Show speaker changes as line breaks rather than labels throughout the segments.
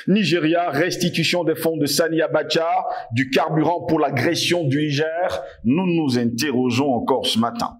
Nigeria, restitution des fonds de Sani Abacha, du carburant pour l'agression du Niger. Nous nous interrogeons encore ce matin.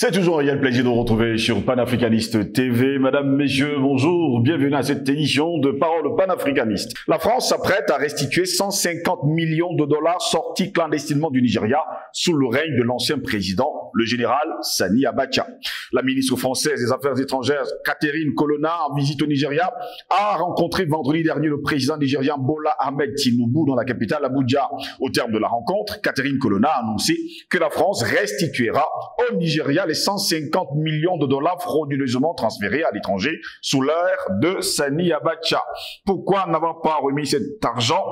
C'est toujours un réel plaisir de vous retrouver sur Panafricaniste TV. Mesdames, Messieurs, bonjour. Bienvenue à cette édition de Parole panafricaniste. La France s'apprête à restituer 150 millions de dollars sortis clandestinement du Nigeria sous le règne de l'ancien président, le général Sani Abacha. La ministre française des Affaires étrangères, Catherine Colonna, en visite au Nigeria, a rencontré vendredi dernier le président nigérian Bola Ahmed Tinubu dans la capitale Abuja. Au terme de la rencontre, Catherine Colonna a annoncé que la France restituera au Nigeria les 150 millions de dollars frauduleusement transférés à l'étranger sous l'ère de Sani Abacha. Pourquoi n'avoir pas remis cet argent,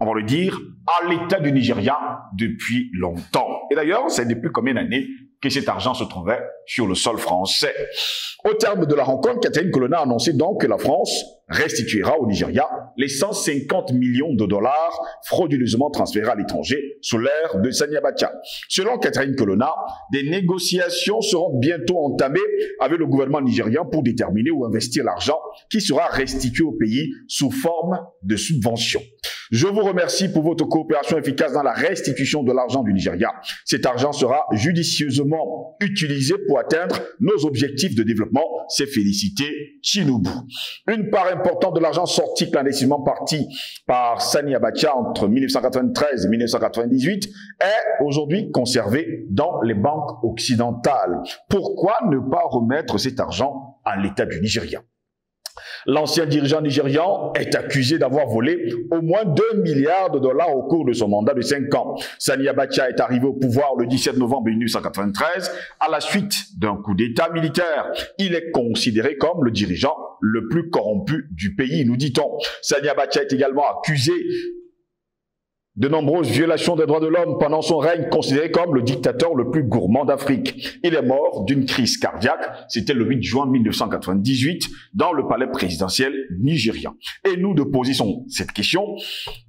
on va le dire, à l'État du Nigeria depuis longtemps? Et d'ailleurs, c'est depuis combien d'années que cet argent se trouvait sur le sol français? Au terme de la rencontre, Catherine Colonna a annoncé donc que la France restituera au Nigeria les 150 millions de dollars frauduleusement transférés à l'étranger sous l'ère de Sani Abacha. Selon Catherine Colonna, des négociations seront bientôt entamées avec le gouvernement nigérian pour déterminer où investir l'argent qui sera restitué au pays sous forme de subvention. Je vous remercie pour votre coopération efficace dans la restitution de l'argent du Nigeria. Cet argent sera judicieusement utilisé pour atteindre nos objectifs de développement, s'est félicité Tinubu. Une part importante de l'argent sorti clandestinement parti par Sani Abacha entre 1993 et 1998 est aujourd'hui conservé dans les banques occidentales. Pourquoi ne pas remettre cet argent à l'État du Nigeria? L'ancien dirigeant nigérian est accusé d'avoir volé au moins 2 milliards de dollars au cours de son mandat de 5 ans. Sani Abacha est arrivé au pouvoir le 17 novembre 1993 à la suite d'un coup d'État militaire. Il est considéré comme le dirigeant le plus corrompu du pays, nous dit-on. Sani Abacha est également accusé de nombreuses violations des droits de l'homme pendant son règne, considéré comme le dictateur le plus gourmand d'Afrique. Il est mort d'une crise cardiaque, c'était le 8 juin 1998, dans le palais présidentiel nigérian. Et nous de poser cette question,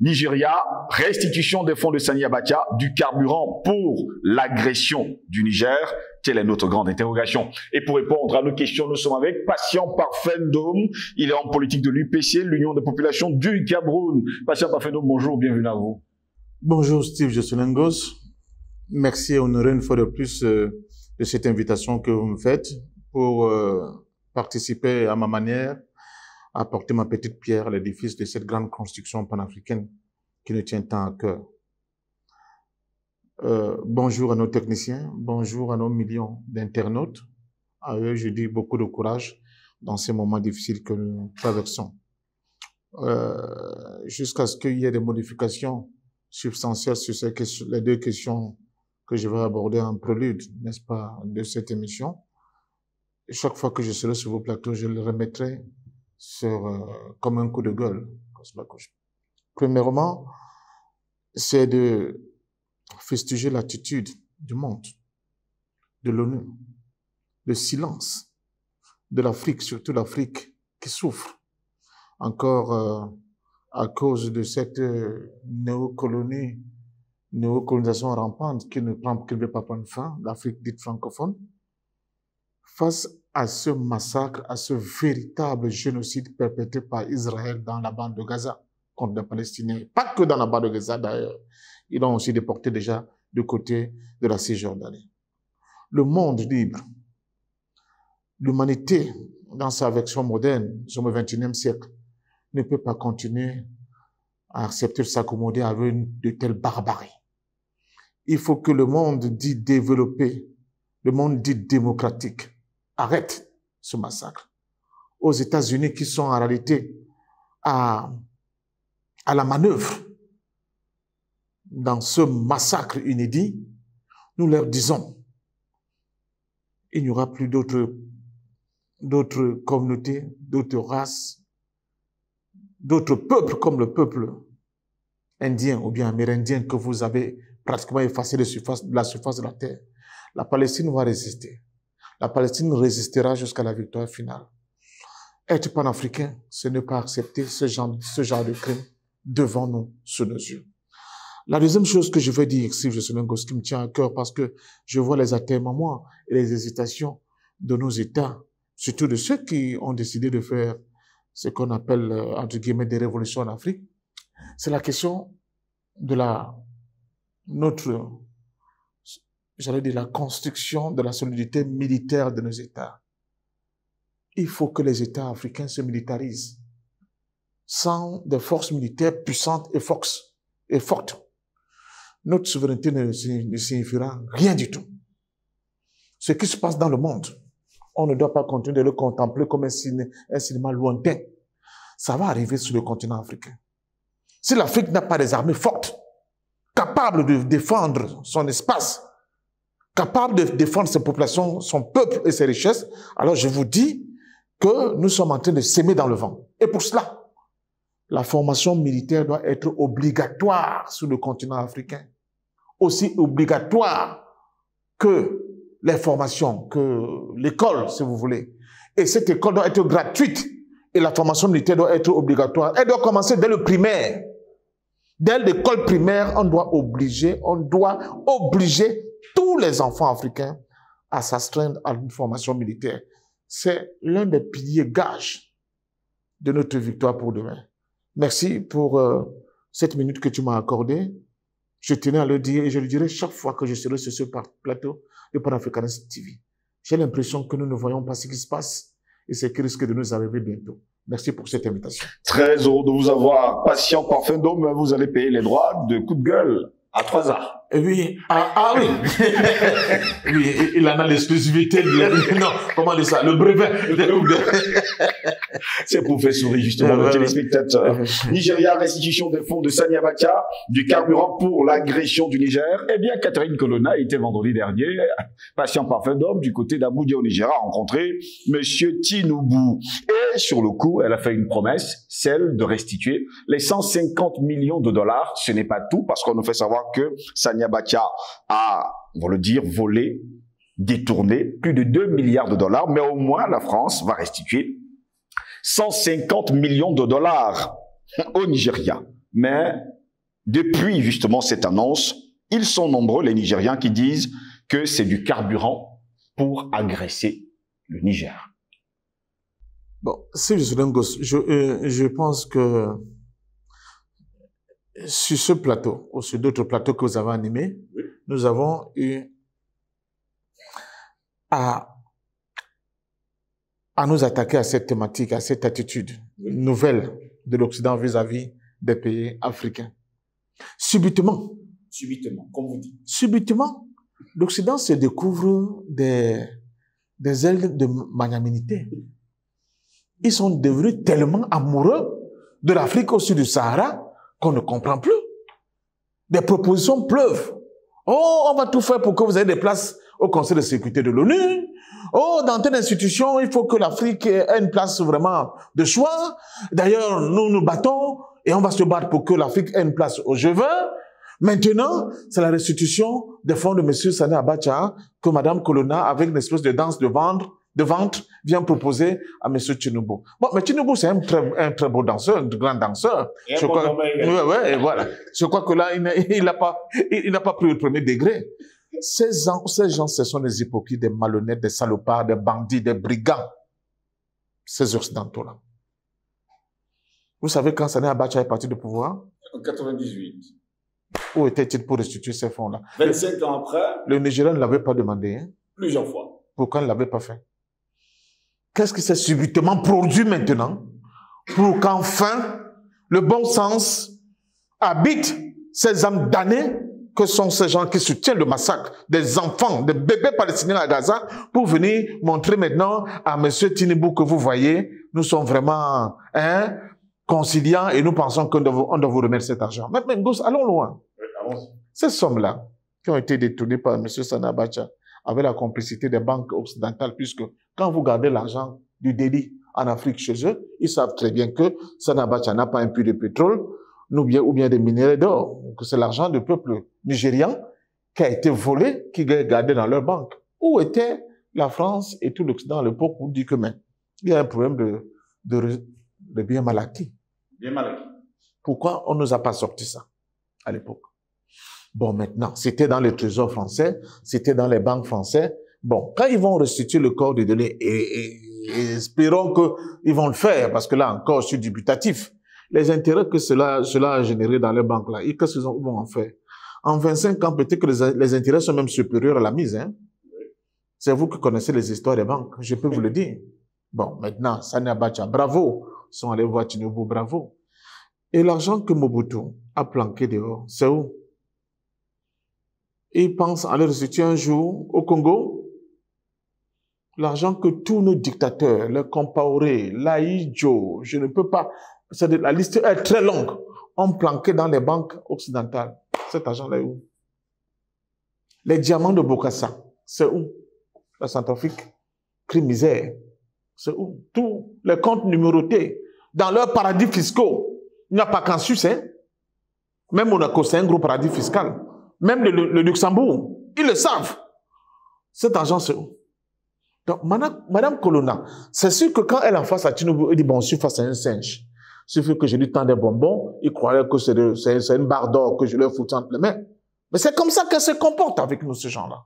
Nigeria, restitution des fonds de Sani Abacha, du carburant pour l'agression du Niger, telle est notre grande interrogation. Et pour répondre à nos questions, nous sommes avec Patient Parfendom. Il est en politique de l'UPC, l'Union des populations du Cameroun. Patient Parfendom, bonjour, bienvenue à vous.
Bonjour Steve Josselengos. Merci et honoré une fois de plus de cette invitation que vous me faites pour participer à ma manière, à apporter ma petite pierre à l'édifice de cette grande construction panafricaine qui nous tient tant à cœur. Bonjour à nos techniciens, bonjour à nos millions d'internautes. À eux, je dis beaucoup de courage dans ces moments difficiles que nous traversons. Jusqu'à ce qu'il y ait des modifications substantielles sur les deux questions que je vais aborder en prélude, n'est-ce pas, de cette émission. Et chaque fois que je serai sur vos plateaux, je le remettrai comme un coup de gueule. Premièrement, c'est de fustiger l'attitude du monde, de l'ONU, le silence de l'Afrique, surtout l'Afrique qui souffre encore à cause de cette néocolonisation rampante qui ne veut pas prendre fin, l'Afrique dite francophone, face à ce massacre, à ce véritable génocide perpétré par Israël dans la bande de Gaza contre les Palestiniens. Pas que dans la bande de Gaza d'ailleurs, ils ont aussi déporté déjà du côté de la Cisjordanie. Le monde libre, l'humanité dans sa version moderne, nous sommes au XXIe siècle, ne peut pas continuer à accepter de s'accommoder avec de telles barbaries. Il faut que le monde dit développé, le monde dit démocratique, arrête ce massacre. Aux États-Unis qui sont en réalité à la manœuvre dans ce massacre inédit, nous leur disons, il n'y aura plus d'autres communautés, d'autres races, d'autres peuples comme le peuple indien ou bien amérindien que vous avez pratiquement effacé de la surface de la terre. La Palestine va résister. La Palestine résistera jusqu'à la victoire finale. Être panafricain, ce n'est pas accepter ce genre de crime devant nous, sous nos yeux. La deuxième chose que je veux dire, si je suis un gosse qui me tient à cœur, parce que je vois les atermoiements et les hésitations de nos États, surtout de ceux qui ont décidé de faire ce qu'on appelle, entre guillemets, des révolutions en Afrique, c'est la question de j'allais dire, la construction de la solidité militaire de nos États. Il faut que les États africains se militarisent. Sans des forces militaires puissantes et fortes, notre souveraineté ne signifiera rien du tout. Ce qui se passe dans le monde, on ne doit pas continuer de le contempler comme un cinéma lointain. Ça va arriver sur le continent africain. Si l'Afrique n'a pas des armées fortes, capables de défendre son espace, capables de défendre ses populations, son peuple et ses richesses, alors je vous dis que nous sommes en train de s'aimer dans le vent. Et pour cela, la formation militaire doit être obligatoire sur le continent africain. Aussi obligatoire que les formations, que l'école, si vous voulez. Et cette école doit être gratuite. Et la formation militaire doit être obligatoire. Elle doit commencer dès le primaire. Dès l'école primaire, on doit obliger tous les enfants africains à s'astreindre à une formation militaire. C'est l'un des piliers gages de notre victoire pour demain. Merci pour cette minute que tu m'as accordée. Je tenais à le dire et je le dirai chaque fois que je serai sur ce plateau de Panafricanist TV. J'ai l'impression que nous ne voyons pas ce qui se passe et ce qui risque de nous arriver bientôt. Merci pour cette invitation.
Très heureux de vous avoir. Patient Parfum d'Homme, vous allez payer les droits de coup de gueule à 3 ans.
Oui, oui. Oui, il en a l'exclusivité. Non, comment dire ça? Le brevet.
C'est pour faire sourire justement nos téléspectateurs. Nigeria, restitution des fonds de Sani Abacha, du carburant pour l'agression du Niger. Eh bien, Catherine Colonna était vendredi dernier, patient parfum d'homme du côté d'Abuja au Niger, a rencontré Monsieur Tinubu. Et sur le coup, elle a fait une promesse, celle de restituer les 150 millions de dollars. Ce n'est pas tout, parce qu'on nous fait savoir que Sani Abacha a, on va le dire, volé, détourné plus de 2 milliards de dollars, mais au moins la France va restituer 150 millions de dollars au Nigeria. Mais depuis justement cette annonce, ils sont nombreux les Nigériens qui disent que c'est du carburant pour agresser le Niger.
Bon, si je suis un gosse, je pense que sur ce plateau, ou sur d'autres plateaux que vous avez animés, nous avons eu à nous attaquer à cette thématique, à cette attitude nouvelle de l'Occident vis-à-vis des pays africains. Subitement,
comme vous dites.
Subitement, l'Occident se découvre des ailes de magnanimité. Ils sont devenus tellement amoureux de l'Afrique au sud du Sahara qu'on ne comprend plus. Des propositions pleuvent. Oh, on va tout faire pour que vous ayez des places au Conseil de sécurité de l'ONU. Oh, dans telle institution, il faut que l'Afrique ait une place vraiment de choix. D'ailleurs, nous nous battons et on va se battre pour que l'Afrique ait une place au G20. Maintenant, c'est la restitution des fonds de M. Sani Abacha que Mme Colonna, avec une espèce de danse de ventre, vient proposer à M. Tinubu. Bon, mais Tinubu, c'est un très beau danseur, un grand danseur. Je crois, Je crois que là, il n'a pas pris le premier degré. Ces gens, ce sont des hypocrites, des malhonnêtes, des salopards, des bandits, des brigands. Ces Occidentaux-là. Vous savez quand Sani Abacha est parti du pouvoir?
En 98.
Où était-il pour restituer ces fonds-là?
25 ans après.
Le Nigérien ne l'avait pas demandé. Hein?
Plusieurs fois.
Pourquoi il ne l'avait pas fait? Qu'est-ce qui s'est subitement produit maintenant pour qu'enfin le bon sens habite ces âmes damnées que sont ces gens qui soutiennent le massacre des enfants, des bébés palestiniens à Gaza, pour venir montrer maintenant à M. Tinubu que vous voyez, nous sommes vraiment conciliants et nous pensons qu'on doit vous remettre cet argent. Mais allons loin. Ces sommes-là, qui ont été détournées par M. Sani Abacha, avec la complicité des banques occidentales, puisque quand vous gardez l'argent du délit en Afrique chez eux, ils savent très bien que Sani Abacha n'a pas un puits de pétrole, ou bien des minéraux d'or, que c'est l'argent du peuple nigérian qui a été volé, qui est gardé dans leur banque. Où était la France et tout l'Occident à l'époque où on dit que mais, il y a un problème de bien mal acquis.
Bien mal acquis.
Pourquoi on ne nous a pas sorti ça à l'époque? Bon, maintenant, c'était dans le trésor français, c'était dans les banques françaises. Bon, quand ils vont restituer le corps des données, et espérons qu'ils vont le faire, parce que là encore, je suis dubitatif. Les intérêts que cela a généré dans les banques là, qu'est-ce qu'ils vont en faire? En 25 ans, peut-être que les intérêts sont même supérieurs à la mise. Hein? C'est vous qui connaissez les histoires des banques, je peux vous le dire. Bon, maintenant, Sani Abacha, bravo. Ils sont allés voir Tinubu, bravo. Et l'argent que Mobutu a planqué dehors, c'est où? Ils pensent aller restituer un jour au Congo l'argent que tous nos dictateurs, le Compaoré, l'Aïdjo, je ne peux pas, la liste est très longue, ont planqué dans les banques occidentales. Cet argent-là est où? Les diamants de Bokassa, c'est où? La Centrafrique, crime misère, c'est où? Tous les comptes numérotés, dans leurs paradis fiscaux. Il n'y a pas qu'en Suisse, hein? Même Monaco, c'est un gros paradis fiscal. Même le Luxembourg, ils le savent. Cet argent, c'est où? Donc, Madame Colonna, c'est sûr que quand elle est en face à Tinubu, elle dit, bon, je suis face à un singe. Il suffit que je lui tende des bonbons, il croirait que c'est une barre d'or que je leur fous entre les mains. Mais c'est comme ça qu'elle se comporte avec nous, ces gens-là.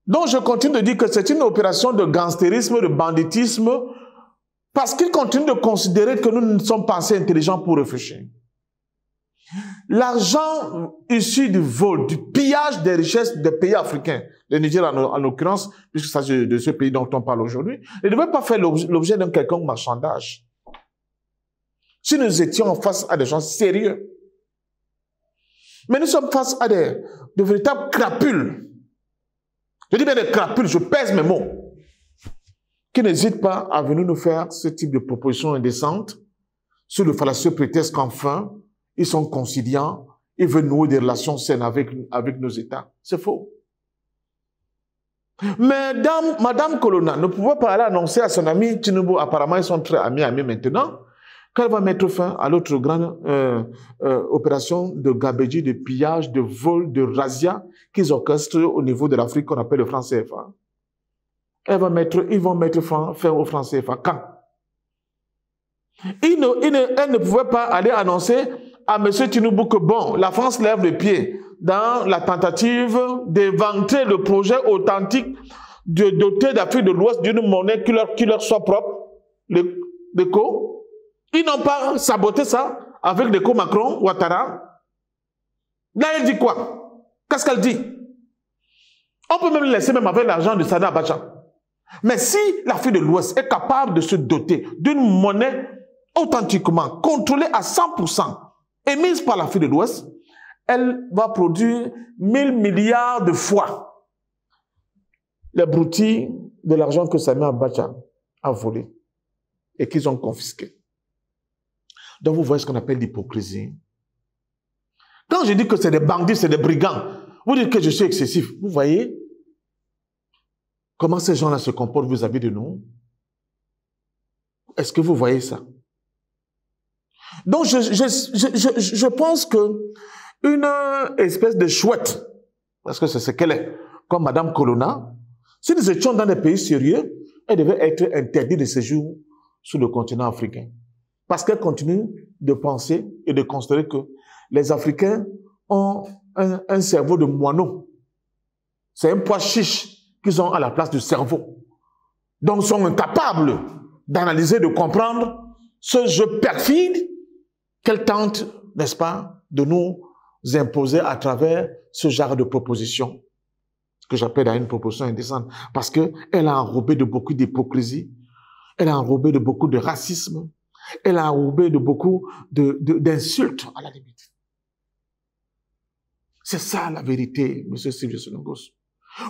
Donc, je continue de dire que c'est une opération de gangstérisme, de banditisme, parce qu'ils continuent de considérer que nous ne sommes pas assez intelligents pour réfléchir. L'argent issu du vol, du pillage des richesses des pays africains, le Niger en l'occurrence, puisque ça c'est de ce pays dont on parle aujourd'hui, ne devait pas faire l'objet d'un quelconque marchandage. Si nous étions face à des gens sérieux. Mais nous sommes face à de véritables crapules. Je dis bien des crapules, je pèse mes mots. Qui n'hésitent pas à venir nous faire ce type de propositions indécentes sous le fallacieux prétexte qu'enfin, ils sont conciliants, ils veulent nouer des relations saines avec nos États. C'est faux. Mais Madame Colonna ne pouvait pas aller annoncer à son ami Tinubu, apparemment ils sont très amis maintenant, qu'elle va mettre fin à l'autre grande opération de gabégie, de pillage, de vol, de razzia qu'ils orchestrent au niveau de l'Afrique qu'on appelle le franc CFA. Ils vont mettre fin au franc CFA. Quand? Elle ne pouvait pas aller annoncer à M. Tinubu que bon, la France lève le pied dans la tentative d'éventrer le projet authentique de doter d'Afrique de l'Ouest d'une monnaie qui leur soit propre, l'éco. Ils n'ont pas saboté ça avec l'éco Macron, Ouattara. Là, elle dit quoi? Qu'est-ce qu'elle dit? On peut même laisser même avec l'argent de Sani Abacha. Mais si l'Afrique de l'Ouest est capable de se doter d'une monnaie authentiquement contrôlée à 100%, émise par l'Afrique de l'Ouest, elle va produire 1000 milliards de fois les broutilles de l'argent que Sani Abacha a volé et qu'ils ont confisqué. Donc vous voyez ce qu'on appelle l'hypocrisie. Quand je dis que c'est des bandits, c'est des brigands, vous dites que je suis excessif. Vous voyez comment ces gens-là se comportent vis-à-vis de nous? Est-ce que vous voyez ça? Donc, je pense que une espèce de chouette, parce que c'est ce qu'elle est, comme Madame Colonna, si nous étions dans des pays sérieux, elle devait être interdite de séjour sur le continent africain. Parce qu'elle continue de penser et de considérer que les Africains ont un cerveau de moineau. C'est un pois chiche qu'ils ont à la place du cerveau. Donc, ils sont incapables d'analyser, de comprendre ce jeu perfide qu'elle tente, n'est-ce pas, de nous imposer à travers ce genre de proposition, ce que j'appelle une proposition indécente, parce qu'elle a enrobé de beaucoup d'hypocrisie, elle a enrobé de beaucoup de racisme, elle a enrobé de beaucoup d'insultes, à la limite. C'est ça la vérité, M. Sylvie Sonogos.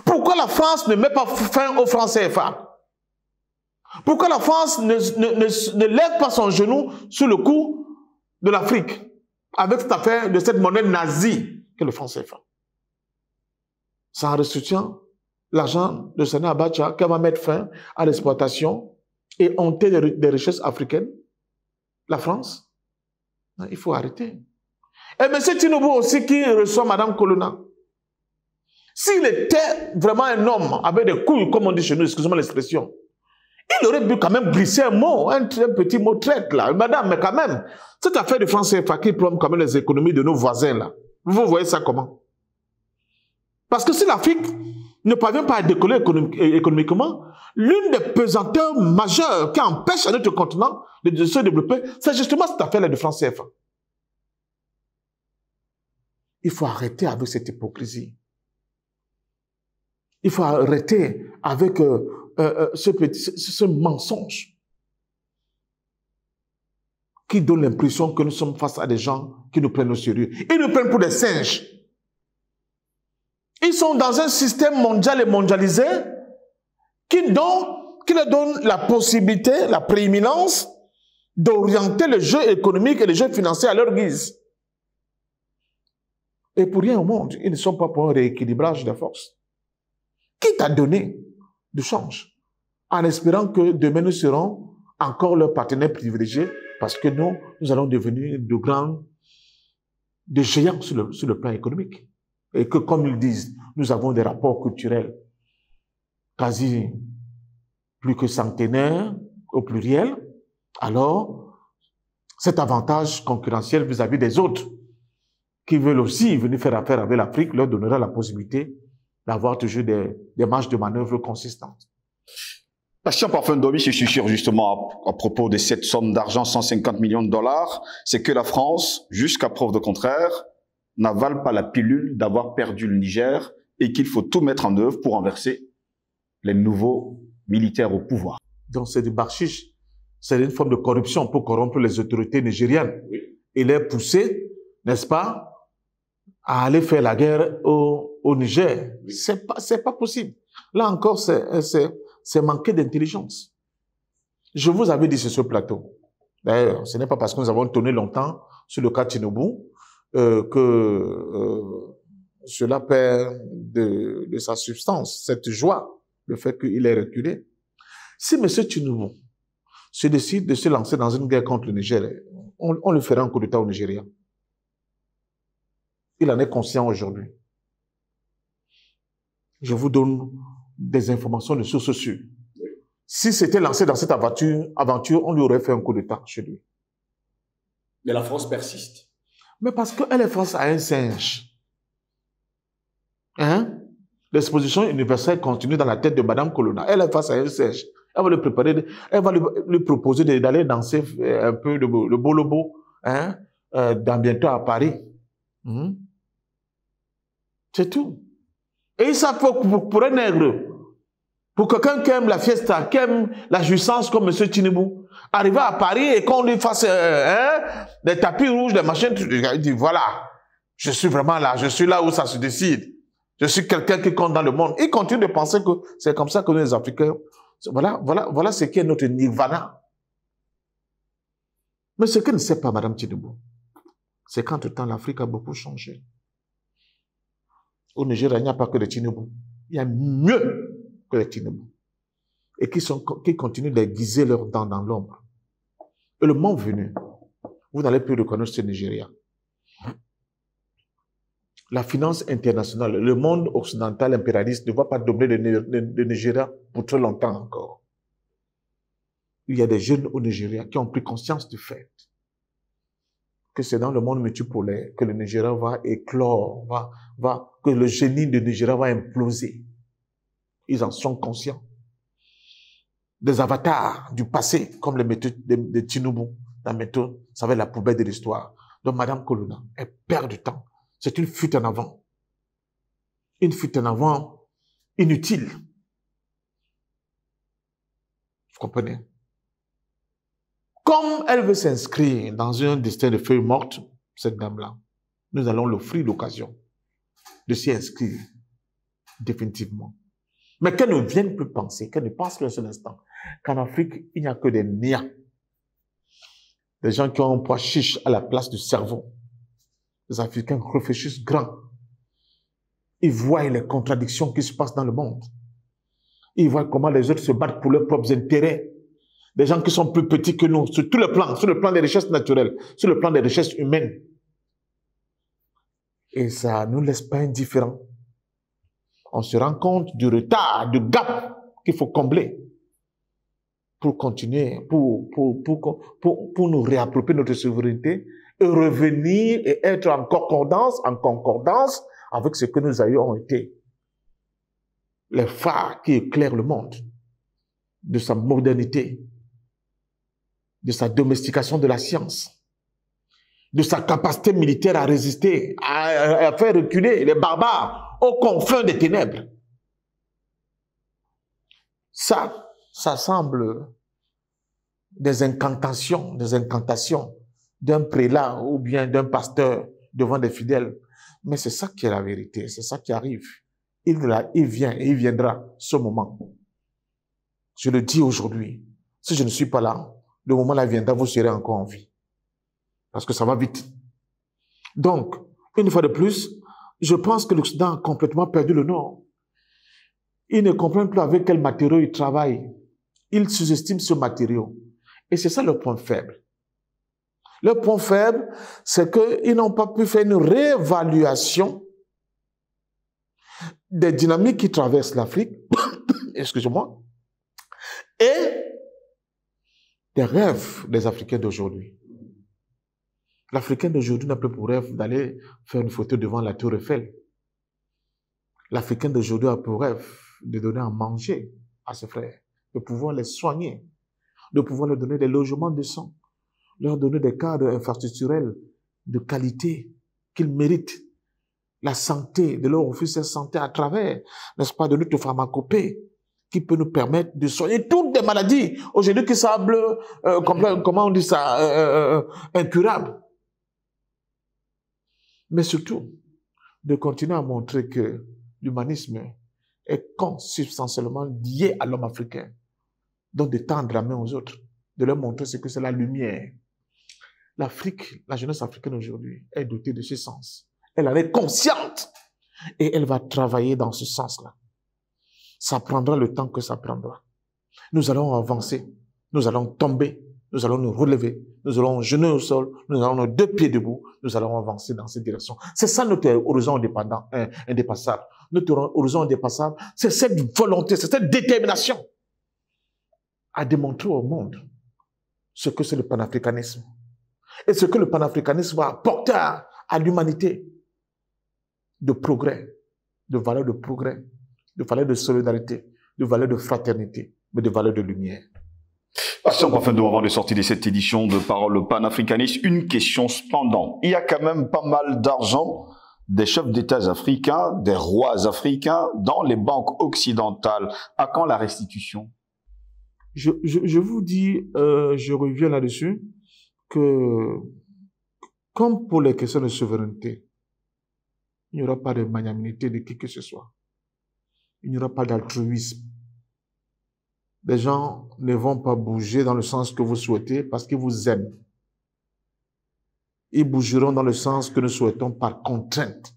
Pourquoi la France ne met pas fin au franc CFA? Pourquoi la France ne lève pas son genou sous le cou de l'Afrique avec cette affaire de cette monnaie nazie que le franc CFA? C'est en restituant l'argent de Sani Abacha qu'elle va mettre fin à l'exploitation et honter des richesses africaines. La France? Non, il faut arrêter. Et M. Tinubu aussi qui reçoit Mme Colonna. S'il était vraiment un homme avec des couilles, comme on dit chez nous, excusez-moi l'expression, il aurait pu quand même glisser un mot, un petit mot traite là. Madame, mais quand même, cette affaire de franc CFA qui plombe quand même les économies de nos voisins là. Vous voyez ça comment? Parce que si l'Afrique ne parvient pas à décoller économiquement, l'une des pesanteurs majeures qui empêche à notre continent de se développer, c'est justement cette affaire-là de franc CFA. Il faut arrêter avec cette hypocrisie. Il faut arrêter avec ce mensonge qui donne l'impression que nous sommes face à des gens qui nous prennent au sérieux. Ils nous prennent pour des singes. Ils sont dans un système mondial et mondialisé qui leur donne la possibilité, la prééminence d'orienter le jeu économique et le jeu financier à leur guise. Et pour rien au monde, ils ne sont pas pour un rééquilibrage des forces. Qui t'a donné du change en espérant que demain nous serons encore leurs partenaires privilégiés parce que nous allons devenir de géants sur le plan économique. Et que, comme ils disent, nous avons des rapports culturels quasi plus que centenaires au pluriel. Alors, cet avantage concurrentiel vis-à-vis des autres qui veulent aussi venir faire affaire avec l'Afrique leur donnera la possibilité d'avoir toujours des marges de manœuvre consistantes.
Bastien Parfum-Domi se susurre justement à propos de cette somme d'argent, 150 millions de dollars, c'est que la France, jusqu'à preuve de contraire, n'avale pas la pilule d'avoir perdu le Niger et qu'il faut tout mettre en œuvre pour renverser les nouveaux militaires au pouvoir.
Donc c'est du bakshish, c'est une forme de corruption pour corrompre les autorités nigériennes et les pousser, n'est-ce pas, à aller faire la guerre au Niger. C'est pas possible. Là encore, c'est manquer d'intelligence. Je vous avais dit sur ce plateau. D'ailleurs, ce n'est pas parce que nous avons tourné longtemps sur le cas Tinubu que cela perd de sa substance, cette joie, le fait qu'il ait reculé. Si M. Tinubu se décide de se lancer dans une guerre contre le Niger, on lui fera un coup d'État au Nigeria. Il en est conscient aujourd'hui. Je vous donne des informations de sources sûres. Si c'était lancé dans cette aventure, on lui aurait fait un coup d'État chez lui.
Mais la France persiste.
Mais parce qu'elle est face à un singe. Hein? L'exposition universelle continue dans la tête de Madame Colonna. Elle est face à un singe. Elle va lui préparer, elle va lui proposer d'aller danser un peu le bolobo, hein? Dans bientôt à Paris. C'est tout. Et ça pour un nègre, pour quelqu'un qui aime la fiesta, qui aime la jouissance comme M. Tinubu, arriver à Paris et qu'on lui fasse des tapis rouges, des machines, il dit voilà, je suis vraiment là, je suis là où ça se décide. Je suis quelqu'un qui compte dans le monde. Il continue de penser que c'est comme ça que nous les Africains, voilà ce qui est notre nirvana. Mais ce que ne sait pas Mme Tinubu, c'est qu'entre-temps, l'Afrique a beaucoup changé. Au Nigeria, il n'y a pas que les Tinubu. Il y a mieux que les Tinubu. Et qui continuent d'aiguiser leurs dents dans l'ombre. Et le moment venu, vous n'allez plus reconnaître ce Nigeria. La finance internationale, le monde occidental impérialiste ne va pas dominer le Nigeria pour très longtemps encore. Il y a des jeunes au Nigeria qui ont pris conscience du fait que c'est dans le monde multipolaire que le Nigeria va éclore, que le génie du Nigeria va imploser. Ils en sont conscients. Des avatars du passé, comme les méthodes de Tinubu, la méthode, ça va être la poubelle de l'histoire. Donc, Mme Colonna, elle perd du temps. C'est une fuite en avant. Une fuite en avant inutile. Vous comprenez? Comme elle veut s'inscrire dans un destin de feuilles mortes, cette dame-là, nous allons l'offrir l'occasion de s'y inscrire définitivement. Mais qu'elle ne vienne plus penser, qu'elle ne pense qu'un seul instant, qu'en Afrique, il n'y a que des niais. Des gens qui ont un poids chiche à la place du cerveau. Les Africains réfléchissent grand. Ils voient les contradictions qui se passent dans le monde. Ils voient comment les autres se battent pour leurs propres intérêts. Des gens qui sont plus petits que nous, sur tous les plans, sur le plan des richesses naturelles, sur le plan des richesses humaines. Et ça ne nous laisse pas indifférents. On se rend compte du retard, du gap qu'il faut combler pour continuer, pour nous réapproprier notre souveraineté et revenir et être en concordance avec ce que nous ayons été. Les phares qui éclairent le monde, de sa modernité, de sa domestication de la science, de sa capacité militaire à résister, à faire reculer les barbares aux confins des ténèbres. Ça semble des incantations d'un prélat ou bien d'un pasteur devant des fidèles. Mais c'est ça qui est la vérité, c'est ça qui arrive. Il vient et il viendra ce moment. Je le dis aujourd'hui. Si je ne suis pas là, le moment là viendra, vous serez encore en vie. Parce que ça va vite. Donc, une fois de plus, je pense que l'Occident a complètement perdu le nord. Il ne comprend plus avec quel matériau il travaille. Il sous-estime ce matériau. Et c'est ça le point faible. Le point faible, c'est qu'ils n'ont pas pu faire une réévaluation des dynamiques qui traversent l'Afrique, excusez-moi, et des rêves des Africains d'aujourd'hui. L'Africain d'aujourd'hui n'a plus pour rêve d'aller faire une photo devant la Tour Eiffel. L'Africain d'aujourd'hui a pour rêve de donner à manger à ses frères, de pouvoir les soigner, de pouvoir leur donner des logements décents, leur donner des cadres infrastructurels de qualité qu'ils méritent, la santé, de leur offrir cette santé à travers, n'est-ce pas, de notre pharmacopée, qui peut nous permettre de soigner toutes les maladies, aujourd'hui qui semblent, comment on dit ça, incurables. Mais surtout, de continuer à montrer que l'humanisme est consubstantiellement lié à l'homme africain. Donc de tendre la main aux autres, de leur montrer ce que c'est la lumière. L'Afrique, la jeunesse africaine aujourd'hui, est dotée de ce sens. Elle en est consciente et elle va travailler dans ce sens-là. Ça prendra le temps que ça prendra. Nous allons avancer, nous allons tomber, nous allons nous relever, nous allons genoux au sol, nous allons nos deux pieds debout, nous allons avancer dans cette direction. C'est ça notre horizon indépassable. Notre horizon indépassable, c'est cette volonté, c'est cette détermination à démontrer au monde ce que c'est le panafricanisme et ce que le panafricanisme va apporter à l'humanité de progrès, de valeurs de progrès, de valeurs de solidarité, de valeurs de fraternité, mais de valeurs de lumière.
Afin de sortir de cette édition de Parole panafricaniste, une question cependant. Il y a quand même pas mal d'argent des chefs d'État africains, des rois africains dans les banques occidentales. À quand la restitution?
Je vous dis, je reviens là-dessus, que comme pour les questions de souveraineté, il n'y aura pas de magnanimité de qui que ce soit. Il n'y aura pas d'altruisme. Les gens ne vont pas bouger dans le sens que vous souhaitez parce qu'ils vous aiment. Ils bougeront dans le sens que nous souhaitons par contrainte.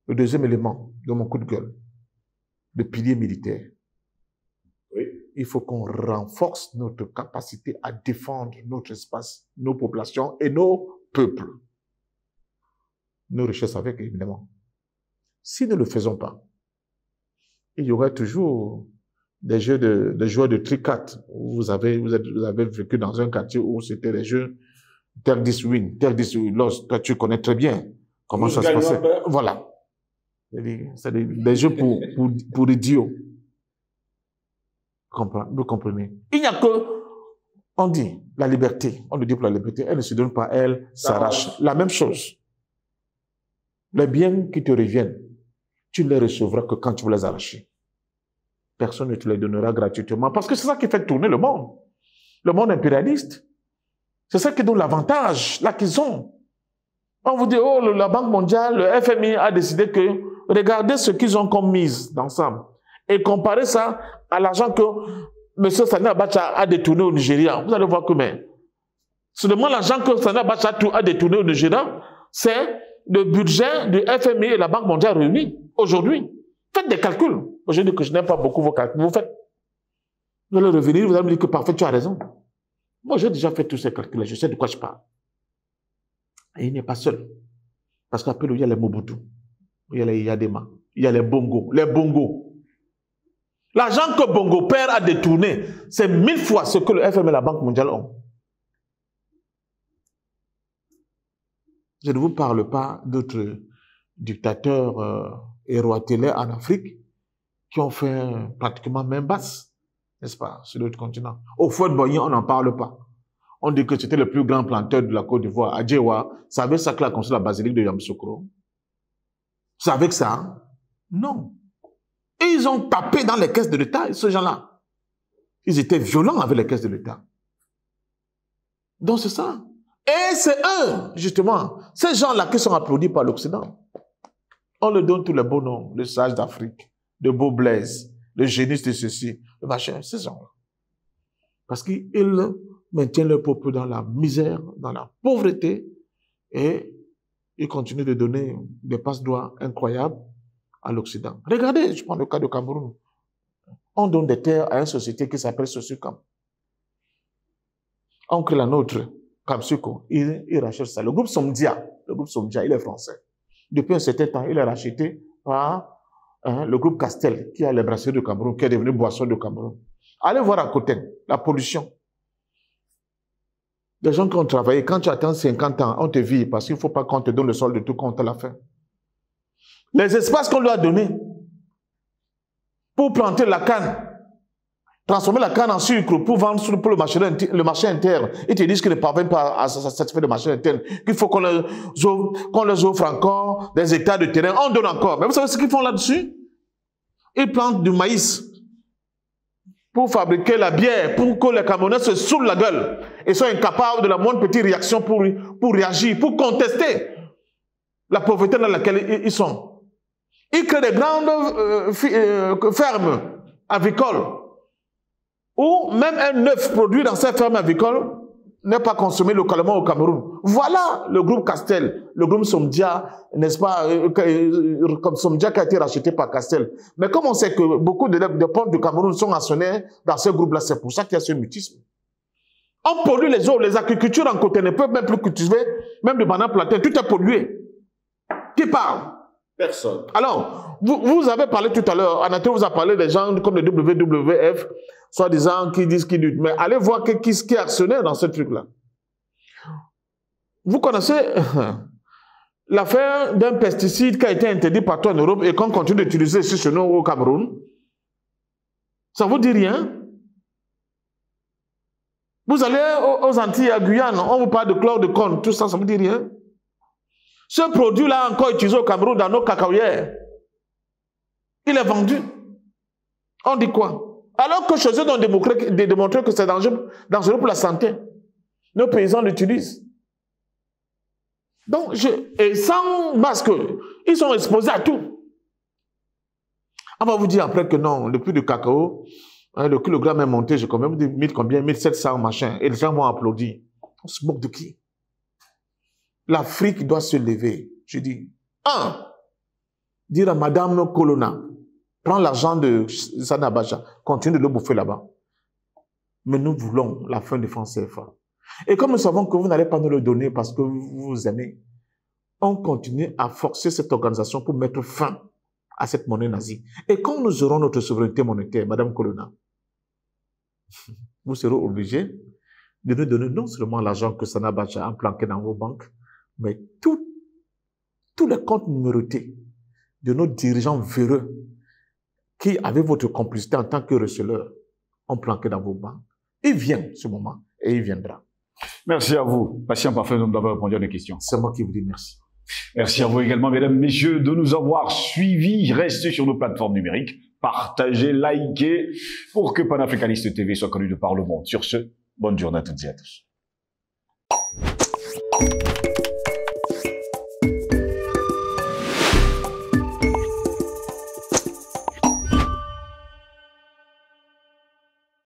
Le deuxième élément de mon coup de gueule, le pilier militaire. Oui. Il faut qu'on renforce notre capacité à défendre notre espace, nos populations et nos peuples. Nos richesses avec, évidemment. Si nous ne le faisons pas, il y aura toujours des joueurs de tricat. Vous avez vécu dans un quartier où c'était des jeux Terre 10 win, Terre 10 lost. Toi, tu connais très bien comment ça se passait. Voilà. C'est des jeux pour idiots. Vous comprenez? Il n'y a que, on dit, la liberté. On le dit pour la liberté. Elle ne se donne pas, elle s'arrache. La même chose. Les biens qui te reviennent, tu ne les recevras que quand tu veux les arracher. Personne ne te les donnera gratuitement. Parce que c'est ça qui fait tourner le monde impérialiste. C'est ça qui donne l'avantage, là qu'ils ont. On vous dit, oh, la Banque mondiale, le FMI a décidé que, regardez ce qu'ils ont comme mise d'ensemble. Et comparez ça à l'argent que M. Sani Abacha a détourné au Nigeria. Vous allez voir que, mais, seulement l'argent que Sani Abacha a détourné au Nigeria, c'est le budget du FMI et la Banque mondiale réunis aujourd'hui. Faites des calculs. Aujourd'hui, que je n'aime pas beaucoup vos calculs. Vous faites. Vous allez revenir, vous allez me dire que parfait, tu as raison. Moi, j'ai déjà fait tous ces calculs. Je sais de quoi je parle. Et il n'est pas seul. Parce qu'après, il y a les Mobutu, il y a les Yadema, il y a les Bongo. Les Bongo. L'argent que Bongo Père a détourné, c'est 1000 fois ce que le FMI et la Banque mondiale ont. Je ne vous parle pas d'autres dictateurs et rois télé en Afrique qui ont fait pratiquement main basse, n'est-ce pas, sur d'autres continents. Au Houphouët-Boigny, on n'en parle pas. On dit que c'était le plus grand planteur de la Côte d'Ivoire. Adjewa, c'est avec ça qu'il a construit la basilique de Yamoussoukro. C'est avec ça? Non. Et ils ont tapé dans les caisses de l'État, ces gens-là. Ils étaient violents avec les caisses de l'État. Donc c'est ça. Et c'est eux, justement, ces gens-là qui sont applaudis par l'Occident. On leur donne tous les beaux noms, le sage d'Afrique, le beau Blaise, le génie de ceci, le machin, ces gens-là. Parce qu'ils maintiennent leur peuple dans la misère, dans la pauvreté, et ils continuent de donner des passe-droits incroyables à l'Occident. Regardez, je prends le cas de Cameroun. On donne des terres à une société qui s'appelle Sociocam. On crée la nôtre, Kamsuko, il rachète ça. Le groupe Somdia, il est français. Depuis un certain temps, il est racheté par le groupe Castel, qui a les brasseries de Cameroun, qui est devenu boisson de Cameroun. Allez voir à côté, la pollution. Les gens qui ont travaillé, quand tu attends 50 ans, on te vit parce qu'il ne faut pas qu'on te donne le sol de tout compte à la fin. Les espaces qu'on lui a donnés pour planter la canne, transformer la canne en sucre pour vendre pour le marché interne. Ils te disent qu'ils ne parviennent pas à satisfaire le marché interne, qu'il faut qu'on les offre encore des hectares de terrain. On donne encore. Mais vous savez ce qu'ils font là-dessus? Ils plantent du maïs pour fabriquer la bière, pour que les Camerounais se saoulent la gueule et soient incapables de la moindre petite réaction pour réagir, pour contester la pauvreté dans laquelle ils sont. Ils créent des grandes fermes avicoles où même un œuf produit dans ces fermes avicoles n'est pas consommé localement au Cameroun. Voilà le groupe Castel, le groupe Somdia, n'est-ce pas, comme Somdia qui a été racheté par Castel. Mais comme on sait que beaucoup de ponts du Cameroun sont actionnaires dans ce groupe-là, c'est pour ça qu'il y a ce mutisme. On pollue les eaux, les agricultures en côté ne peuvent même plus cultiver, même de bananes plantains, tout est pollué. Qui parle?
Personne.
Alors, vous avez parlé tout à l'heure, Anatole vous a parlé des gens comme le WWF, soi-disant qui disent qu'ils luttent. Mais allez voir qui est actionnaire dans ce truc-là. Vous connaissez l'affaire d'un pesticide qui a été interdit partout en Europe et qu'on continue d'utiliser ici chez nous au Cameroun? Ça vous dit rien? Vous allez aux Antilles, à Guyane, on vous parle de chlordécone, tout ça, ça vous dit rien? Ce produit-là encore utilisé au Cameroun dans nos cacaoyères, il est vendu. On dit quoi? Alors que chez eux, on a démontré que c'est dangereux pour la santé. Nos paysans l'utilisent. Donc, et sans masque, ils sont exposés à tout. On va vous dire après que non, le prix du cacao, le kilogramme est monté, j'ai quand même dit 1700 machin, et les gens vont applaudir. On se moque de qui? L'Afrique doit se lever. Je dis, dire à Madame Colonna, prends l'argent de Sani Abacha, continue de le bouffer là-bas. Mais nous voulons la fin du franc CFA. Et comme nous savons que vous n'allez pas nous le donner parce que vous vous aimez, on continue à forcer cette organisation pour mettre fin à cette monnaie nazie. Et quand nous aurons notre souveraineté monétaire, Madame Colonna, vous serez obligés de nous donner non seulement l'argent que Sani Abacha a planqué dans vos banques, mais tous les comptes numérotés de nos dirigeants véreux qui avaient votre complicité en tant que receleurs ont planqué dans vos banques. Il vient ce moment et il viendra.
Merci à vous, Patient Parfait, d'avoir répondu à nos questions.
C'est moi qui vous dis merci.
Merci à vous également, mesdames, messieurs, de nous avoir suivis. Restez sur nos plateformes numériques, partagez, likez, pour que Panafricaniste TV soit connu de par le monde. Sur ce, bonne journée à toutes et à tous.